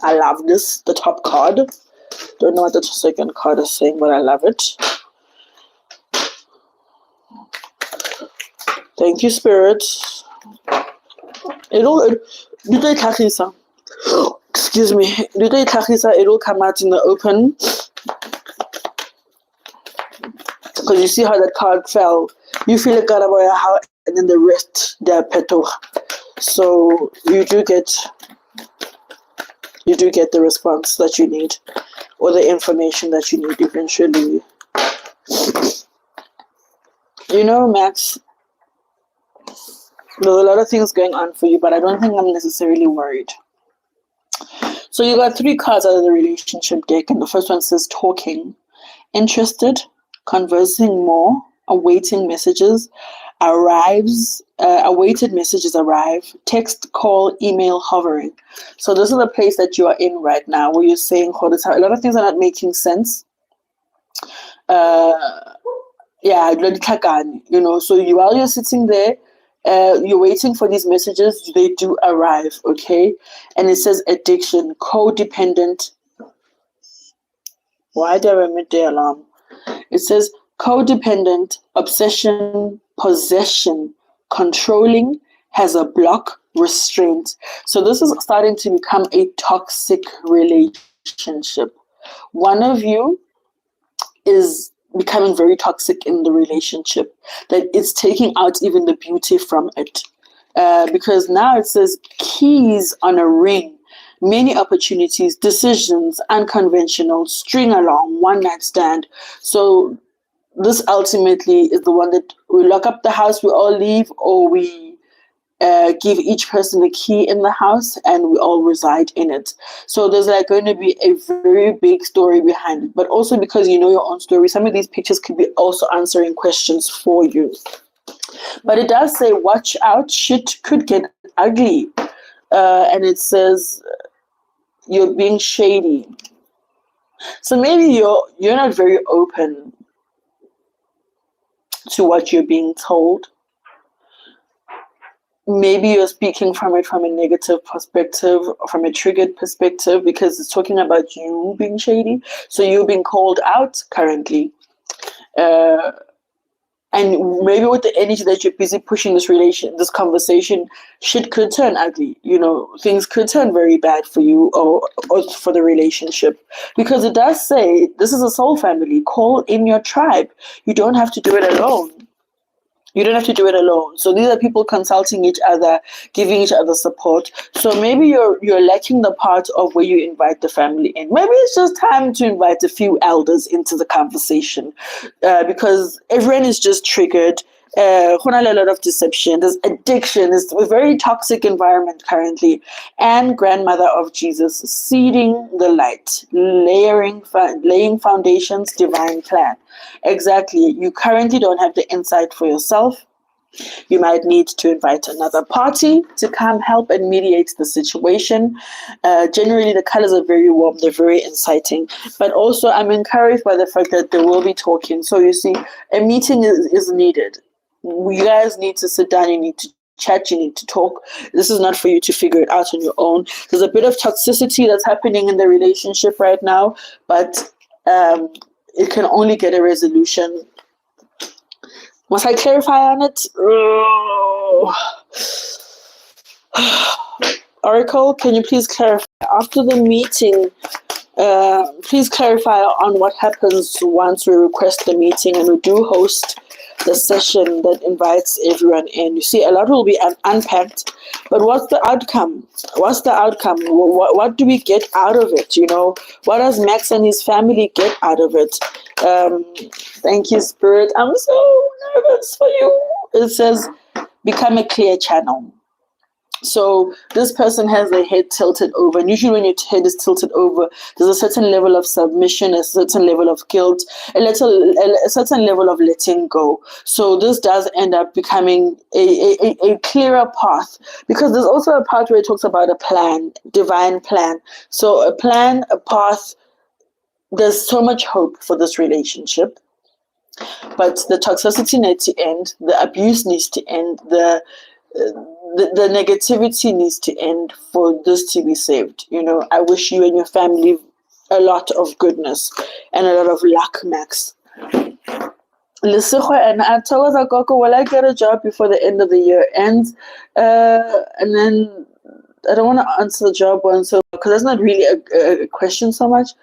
I love this, the top card. Don't know what the second card is saying, but I love it. Thank you, Spirit. Excuse me. It'll come out in the open. Because you see how that card fell. You feel it got away how, and then the rest they're peto. So you do get the response that you need, or the information that you need eventually. You know, Max, there's a lot of things going on for you, but I don't think I'm necessarily worried. So you got 3 cards out of the relationship deck, and the first one says talking, interested, conversing more, awaiting messages, awaited messages arrive, text, call, email, hovering. So this is the place that you are in right now, where you're saying, a lot of things are not making sense. So while you're sitting there, you're waiting for these messages, they do arrive, okay? And it says addiction, codependent. Why did I omit the alarm? It says codependent, obsession, possession, controlling, has a block, restraint. So this is starting to become a toxic relationship. One of you is becoming very toxic in the relationship, that it's taking out even the beauty from it. Because now it says keys on a ring, many opportunities, decisions, unconventional, string along, one night stand. So this ultimately is the one that we lock up the house, we all leave, or we give each person a key in the house and we all reside in it. So there's going to be a very big story behind it, but also because you know your own story, some of these pictures could be also answering questions for you. But it does say, watch out, shit could get ugly. And it says you're being shady. So maybe you're not very open. to what you're being told. Maybe you're speaking from it from a negative perspective, or from a triggered perspective, because it's talking about you being shady. So you're being called out currently. And maybe with the energy that you're busy pushing this conversation, shit could turn ugly. Things could turn very bad for you or for the relationship. Because it does say, this is a soul family. Call in your tribe. You don't have to do it alone. So these are people consulting each other, giving each other support. So maybe you're lacking the part of where you invite the family in. Maybe it's just time to invite a few elders into the conversation, because everyone is just triggered. A lot of deception. There's addiction. It's a very toxic environment currently. And Grandmother of Jesus, seeding the light, laying foundations, divine plan. Exactly. You currently don't have the insight for yourself. You might need to invite another party to come help and mediate the situation. Generally, the colors are very warm. They're very inciting. But also, I'm encouraged by the fact that they will be talking. So you see, a meeting is needed. You guys need to sit down. You need to chat. You need to talk. This is not for you to figure it out on your own. There's a bit of toxicity that's happening in the relationship right now, but it can only get a resolution. Must I clarify on it? Oracle, can you please clarify after the meeting? Please clarify on what happens once we request the meeting and we do host the session that invites everyone in. You see, a lot will be unpacked, but what's the outcome? What do we get out of it? What does Max and his family get out of it? Thank you, Spirit. I'm so nervous for you. It says, become a clear channel. So this person has their head tilted over, and usually when your head is tilted over, there's a certain level of submission, a certain level of guilt, a certain level of letting go. So this does end up becoming a clearer path, because there's also a part where it talks about a plan, divine plan. So a plan, a path. There's so much hope for this relationship, but the toxicity needs to end, the abuse needs to end, the negativity needs to end for this to be saved. I wish you and your family a lot of goodness and a lot of luck, Max. Lesego, and I told Gogo, will I get a job before the end of the year ends? And then I don't want to answer the job one, so because that's not really a question so much.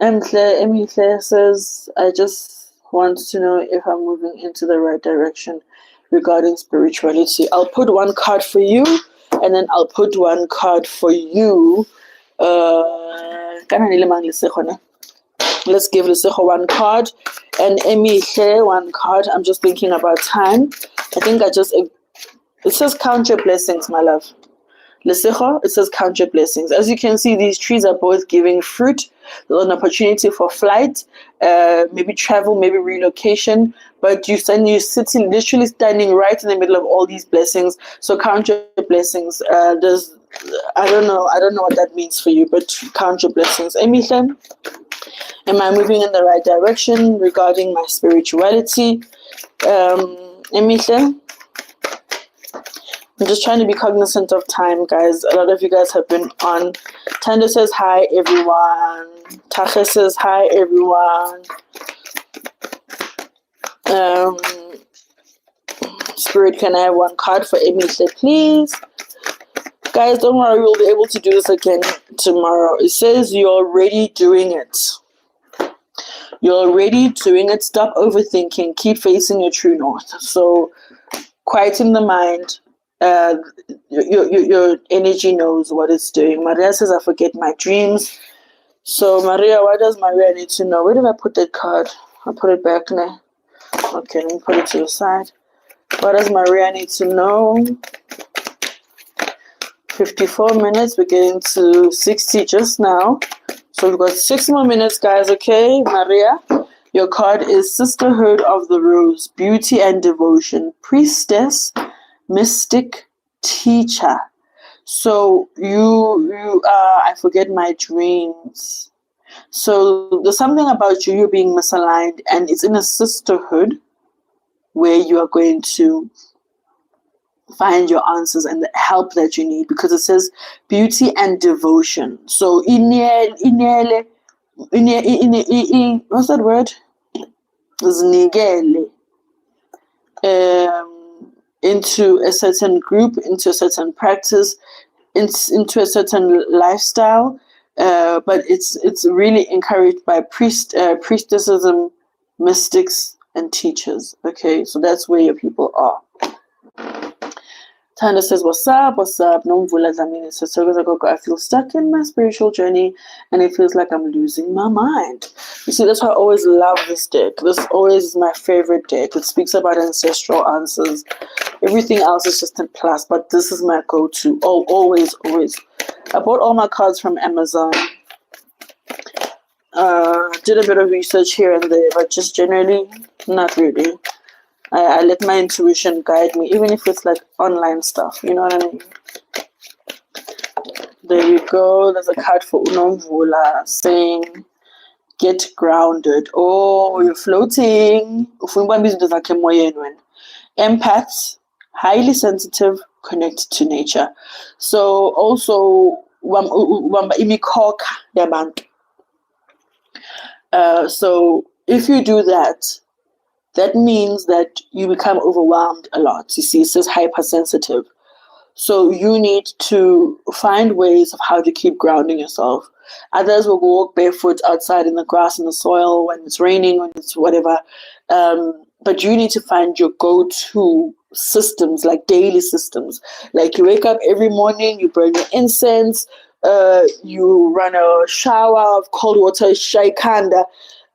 Emile says, I just want to know if I'm moving into the right direction regarding spirituality. I'll put one card for you, and then I'll put one card for you. Let's give Lesego one card, and Emile one card. I'm just thinking about time. I think it says count your blessings, my love. Lesego, it says count your blessings. As you can see, these trees are both giving fruit. There's an opportunity for flight, maybe travel, maybe relocation, but you're literally standing right in the middle of all these blessings. So count your blessings. I don't know what that means for you, but count your blessings. Emile, am I moving in the right direction regarding my spirituality? Emile, I'm just trying to be cognizant of time, guys. A lot of you guys have been on. Tando says hi, everyone. Tasha says hi, everyone. Spirit, can I have one card for Emile, please? Guys, don't worry, we'll be able to do this again tomorrow. It says you're already doing it. You're already doing it. Stop overthinking. Keep facing your true north. So quieten the mind. Your energy knows what it's doing. Maria says, I forget my dreams. So Maria, what does Maria need to know? Where did I put that card? I'll put it back now. Okay, let me put it to the side. What does Maria need to know? 54 minutes. We're getting to 60 just now. So we've got 6 more minutes, guys. Okay, Maria, your card is Sisterhood of the Rose, Beauty and Devotion, Priestess, Mystic, Teacher. So you I forget my dreams. So there's something about you being misaligned, and it's in a sisterhood where you are going to find your answers and the help that you need, because it says beauty and devotion. So what's that word? Znigele. Into a certain group, into a certain practice, into a certain lifestyle, but it's really encouraged by priestessism, mystics, and teachers. Okay, so that's where your people are. Tanda says, what's up? No Mvula Dlamini says, so I feel stuck in my spiritual journey and it feels like I'm losing my mind. You see, that's why I always love this deck. This always is my favorite deck. It speaks about ancestral answers. Everything else is just a plus, but this is my go-to. Oh, always. I bought all my cards from Amazon. Did a bit of research here and there, but just generally, not really. I let my intuition guide me, even if it's like online stuff, you know what I mean? There you go. There's a card for Unomvula saying, get grounded. Oh, you're floating. Empaths, highly sensitive, connected to nature. So also, so if you do that, that means that you become overwhelmed a lot. You see, it says hypersensitive. So you need to find ways of how to keep grounding yourself. Others will walk barefoot outside in the grass and the soil when it's raining, when it's whatever. But you need to find your go-to systems, like daily systems. Like you wake up every morning, you burn your incense, you run a shower of cold water, shaikanda.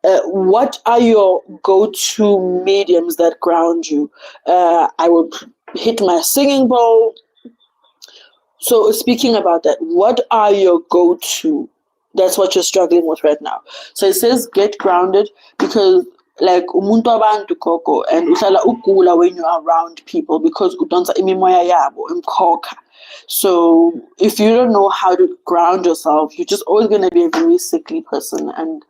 What are your go-to mediums that ground you? I would hit my singing bowl. So speaking about that, what are your go-to? That's what you're struggling with right now. So it says get grounded, because like umuntu abantu koko, and uhlala ugula when you're around people because udonsa imimoya yabo imkhokha. So if you don't know how to ground yourself, you're just always going to be a very sickly person, and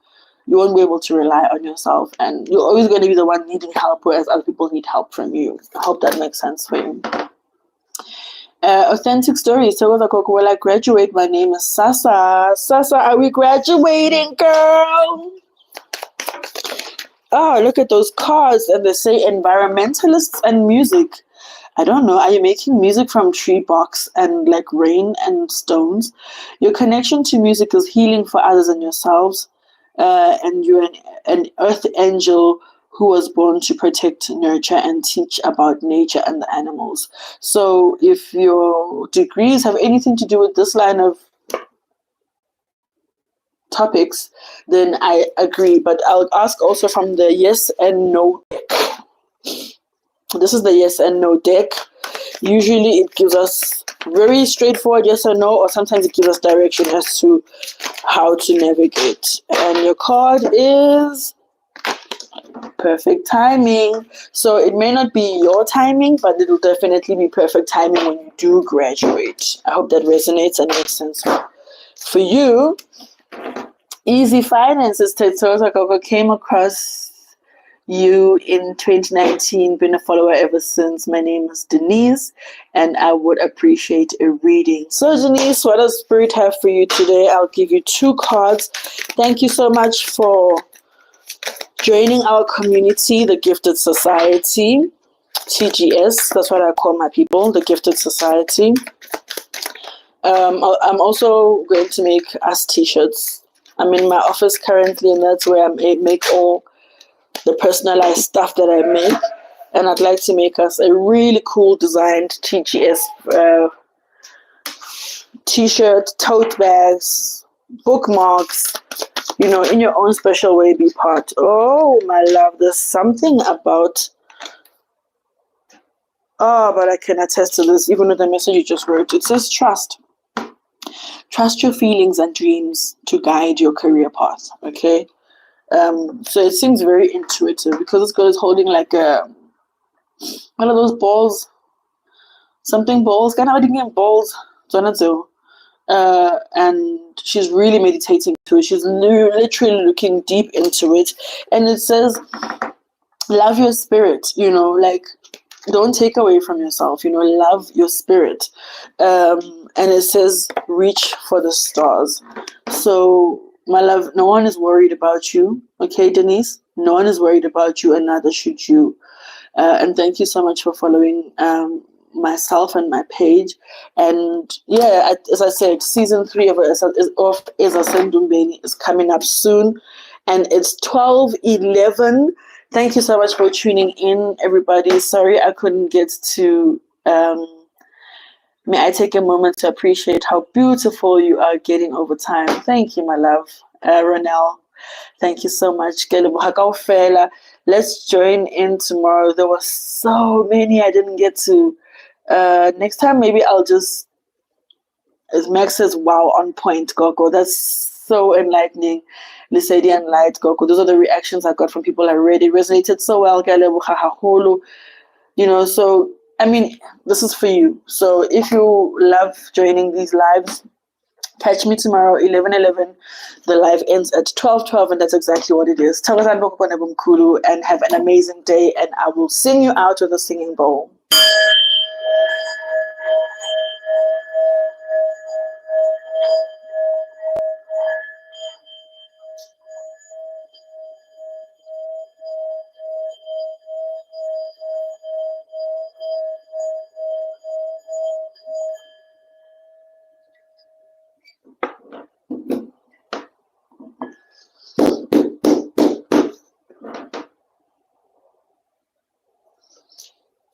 you won't be able to rely on yourself, and you're always going to be the one needing help, whereas other people need help from you. I hope that makes sense for you. Authentic story. So when I graduate, my name is Sasa. Sasa, are we graduating, girl? Oh, look at those cards, and they say environmentalists and music. I don't know. Are you making music from tree barks and like rain and stones? Your connection to music is healing for others and yourselves. And you're an earth angel who was born to protect, nurture, and teach about nature and the animals. So if your degrees have anything to do with this line of topics, then I agree. But I'll ask also from the yes and no deck. This is the yes and no deck. Usually it gives us very straightforward yes or no, or sometimes it gives us direction as to how to navigate. And your card is perfect timing. So it may not be your timing, but it will definitely be perfect timing when you do graduate. I hope that resonates and makes sense for you. Easy Finances. Tetsuo Gogo came across you in 2019, been a follower ever since. My name is Denise, and I would appreciate a reading. So Denise, what does Spirit have for you today? I'll give you 2 cards. Thank you so much for joining our community, the Gifted Society, TGS. That's what I call my people, the Gifted Society. I'm also going to make us t-shirts. I'm in my office currently, and that's where I make all the personalized stuff that I make, and I'd like to make us a really cool designed TGS t-shirt, tote bags, bookmarks, in your own special way, be part. Oh my love, there's something about, but I can attest to this, even with the message you just wrote. It says trust your feelings and dreams to guide your career path. Okay. So it seems very intuitive, because this girl is holding like one of those balls, something balls, kind of balls. and she's really meditating to it. She's literally looking deep into it, and it says, love your spirit, like, don't take away from yourself, love your spirit. And it says, reach for the stars. So, my love, no one is worried about you, okay, Denise? No one is worried about you, and neither should you. And thank you so much for following myself and my page. And yeah, as I said, season 3 of Eza Sendumbeni is coming up soon, and it's 12:11. Thank you so much for tuning in, everybody. Sorry I couldn't get to. May I take a moment to appreciate how beautiful you are getting over time. Thank you, my love. Ronelle, thank you so much. Let's join in tomorrow. There were so many I didn't get to. Next time, maybe I'll just, as Max says, wow, on point, Gogo. That's so enlightening. Lisedi and Light, Gogo. Those are the reactions I got from people I read. It resonated so well. So, I mean, this is for you. So if you love joining these lives, catch me tomorrow, 11:11. The live ends at 12:12, and that's exactly what it is. And have an amazing day, and I will sing you out with a singing bowl.